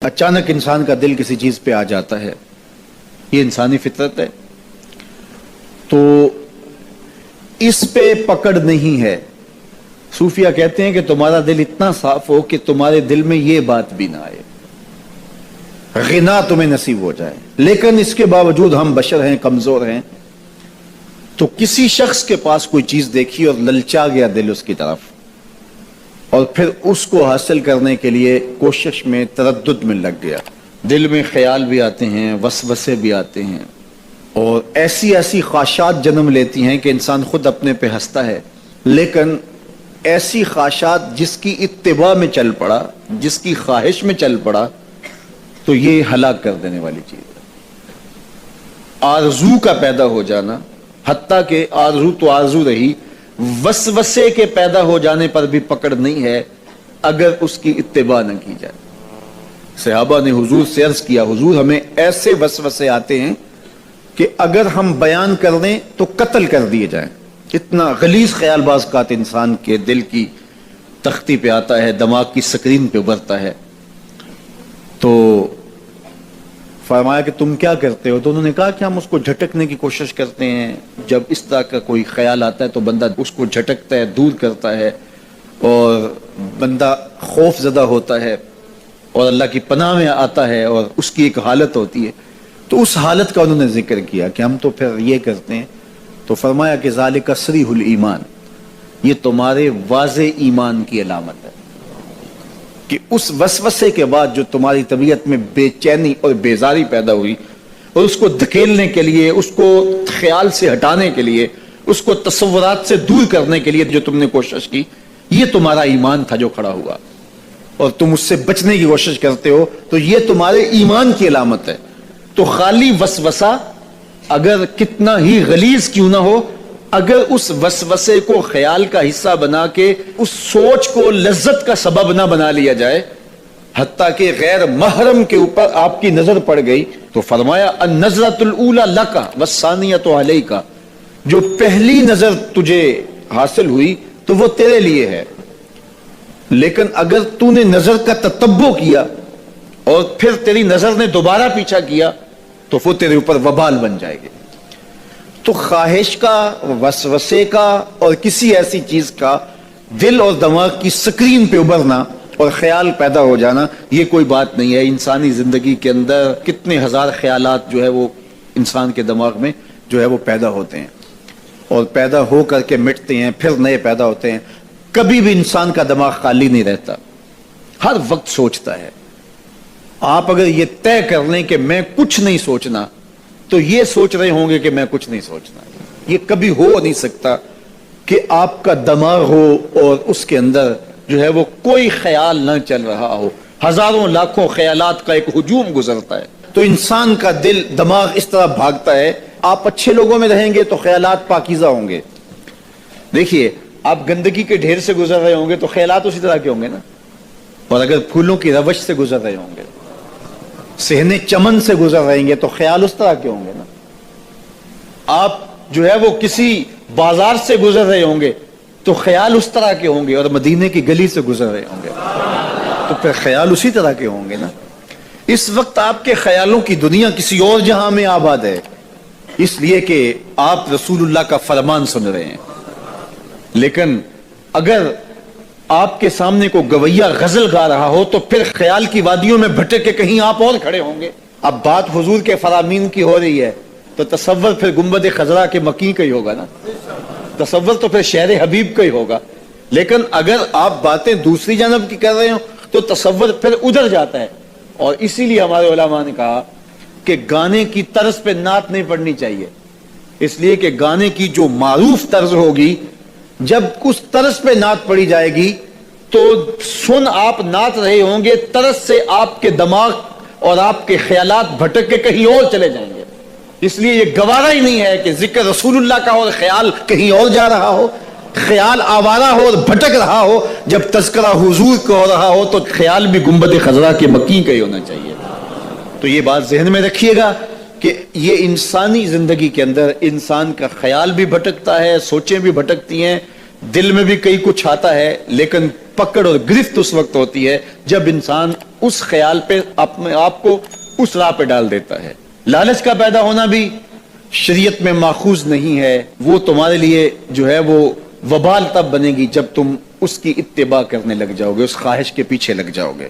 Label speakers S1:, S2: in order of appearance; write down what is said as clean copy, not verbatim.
S1: اچانک انسان کا دل کسی چیز پہ آ جاتا ہے، یہ انسانی فطرت ہے، تو اس پہ پکڑ نہیں ہے۔ صوفیہ کہتے ہیں کہ تمہارا دل اتنا صاف ہو کہ تمہارے دل میں یہ بات بھی نہ آئے، غنا تمہیں نصیب ہو جائے، لیکن اس کے باوجود ہم بشر ہیں، کمزور ہیں، تو کسی شخص کے پاس کوئی چیز دیکھی اور للچا گیا دل اس کی طرف، اور پھر اس کو حاصل کرنے کے لیے کوشش میں تردد میں لگ گیا، دل میں خیال بھی آتے ہیں، وسوسے بھی آتے ہیں، اور ایسی ایسی خواہشات جنم لیتی ہیں کہ انسان خود اپنے پہ ہنستا ہے، لیکن ایسی خواہشات جس کی اتباع میں چل پڑا، جس کی خواہش میں چل پڑا، تو یہ ہلاک کر دینے والی چیز ہے۔ آرزو کا پیدا ہو جانا، حتیٰ کہ آرزو تو آرزو رہی، وسوسے کے پیدا ہو جانے پر بھی پکڑ نہیں ہے اگر اس کی اتباع نہ کی جائے۔ صحابہ نے حضور سے عرض کیا، حضور ہمیں ایسے وسوسے آتے ہیں کہ اگر ہم بیان کر دیں تو قتل کر دیے جائیں، اتنا غلیظ خیال باز اوقات انسان کے دل کی تختی پہ آتا ہے، دماغ کی سکرین پہ ابھرتا ہے۔ تو فرمایا کہ تم کیا کرتے ہو؟ تو انہوں نے کہا کہ ہم اس کو جھٹکنے کی کوشش کرتے ہیں، جب اس طرح کا کوئی خیال آتا ہے تو بندہ اس کو جھٹکتا ہے، دور کرتا ہے، اور بندہ خوف زدہ ہوتا ہے اور اللہ کی پناہ میں آتا ہے، اور اس کی ایک حالت ہوتی ہے۔ تو اس حالت کا انہوں نے ذکر کیا کہ ہم تو پھر یہ کرتے ہیں، تو فرمایا کہ ذالک صریح الایمان، یہ تمہارے واضح ایمان کی علامت ہے کہ اس وسوسے کے بعد جو تمہاری طبیعت میں بے چینی اور بیزاری پیدا ہوئی، اور اس کو دھکیلنے کے لیے، اس کو خیال سے ہٹانے کے لیے، اس کو تصورات سے دور کرنے کے لیے جو تم نے کوشش کی، یہ تمہارا ایمان تھا جو کھڑا ہوا، اور تم اس سے بچنے کی کوشش کرتے ہو، تو یہ تمہارے ایمان کی علامت ہے۔ تو خالی وسوسہ اگر کتنا ہی غلیظ کیوں نہ ہو، اگر اس وسوسے کو خیال کا حصہ بنا کے اس سوچ کو لذت کا سبب نہ بنا لیا جائے، حتیٰ کہ غیر محرم کے اوپر آپ کی نظر پڑ گئی، تو فرمایا النظرۃ الاولی لک والثانیۃ علیک، جو پہلی نظر تجھے حاصل ہوئی تو وہ تیرے لیے ہے، لیکن اگر تو نے نظر کا تتبع کیا اور پھر تیری نظر نے دوبارہ پیچھا کیا تو وہ تیرے اوپر وبال بن جائے گی۔ تو خواہش کا، وسوسے کا، اور کسی ایسی چیز کا دل اور دماغ کی سکرین پہ ابھرنا اور خیال پیدا ہو جانا، یہ کوئی بات نہیں ہے۔ انسانی زندگی کے اندر کتنے ہزار خیالات جو ہے وہ انسان کے دماغ میں جو ہے وہ پیدا ہوتے ہیں، اور پیدا ہو کر کے مٹتے ہیں، پھر نئے پیدا ہوتے ہیں۔ کبھی بھی انسان کا دماغ خالی نہیں رہتا، ہر وقت سوچتا ہے۔ آپ اگر یہ طے کر لیں کہ میں کچھ نہیں سوچنا، تو یہ سوچ رہے ہوں گے کہ میں کچھ نہیں سوچنا۔ یہ کبھی ہو نہیں سکتا کہ آپ کا دماغ ہو اور اس کے اندر جو ہے وہ کوئی خیال نہ چل رہا ہو، ہزاروں لاکھوں خیالات کا ایک ہجوم گزرتا ہے۔ تو انسان کا دل، دماغ اس طرح بھاگتا ہے۔ آپ اچھے لوگوں میں رہیں گے تو خیالات پاکیزہ ہوں گے۔ دیکھیے، آپ گندگی کے ڈھیر سے گزر رہے ہوں گے تو خیالات اسی طرح کے ہوں گے نا، اور اگر پھولوں کی روش سے گزر رہے ہوں گے، صحن چمن سے گزر رہیں گے تو خیال اس طرح کے ہوں گے نا۔ آپ جو ہے وہ کسی بازار سے گزر رہے ہوں گے تو خیال اس طرح کے ہوں گے، اور مدینے کی گلی سے گزر رہے ہوں گے تو پھر خیال اسی طرح کے ہوں گے نا۔ اس وقت آپ کے خیالوں کی دنیا کسی اور جہاں میں آباد ہے، اس لیے کہ آپ رسول اللہ کا فرمان سن رہے ہیں، لیکن اگر آپ کے سامنے کو گویا غزل گا رہا ہو تو پھر خیال کی وادیوں میں بھٹک کے کہیں آپ اور کھڑے ہوں گے۔ اب بات حضور کے فرامین کی ہو رہی ہے تو تصور پھر گنبد خضرا کے مکی کا ہی ہوگا نا، تصور تو پھر شہر حبیب کا ہی ہوگا۔ لیکن اگر آپ باتیں دوسری جانب کی کر رہے ہو تو تصور پھر ادھر جاتا ہے، اور اسی لیے ہمارے علماء نے کہا کہ گانے کی طرز پہ نعت نہیں پڑھنی چاہیے، اس لیے کہ گانے کی جو معروف طرز ہوگی، جب اس طرز پہ نعت پڑھی جائے گی تو سن آپ نعت رہے ہوں گے، طرز سے آپ کے دماغ اور آپ کے خیالات بھٹک کے کہیں اور چلے جائیں گے۔ اس لیے یہ گوارا ہی نہیں ہے کہ ذکر رسول اللہ کا اور خیال کہیں اور جا رہا ہو، خیال آوارہ ہو اور بھٹک رہا ہو۔ جب تذکرہ حضور کا ہو رہا ہو تو خیال بھی گنبد خضرا کے مکی کا ہی ہونا چاہیے۔ تو یہ بات ذہن میں رکھیے گا کہ یہ انسانی زندگی کے اندر انسان کا خیال بھی بھٹکتا ہے، سوچیں بھی بھٹکتی ہیں، دل میں بھی کئی کچھ آتا ہے، لیکن پکڑ اور گرفت اس وقت ہوتی ہے جب انسان اس خیال پہ اپنے آپ کو اس راہ پہ ڈال دیتا ہے. لالچ کا پیدا ہونا بھی شریعت میں ماخوذ نہیں ہے. وہ تمہارے لیے جو ہے وہ وبال تب بنے گی جب تم اس کی اتباع کرنے لگ جاؤ گے, اس خواہش کے پیچھے لگ جاؤ گے.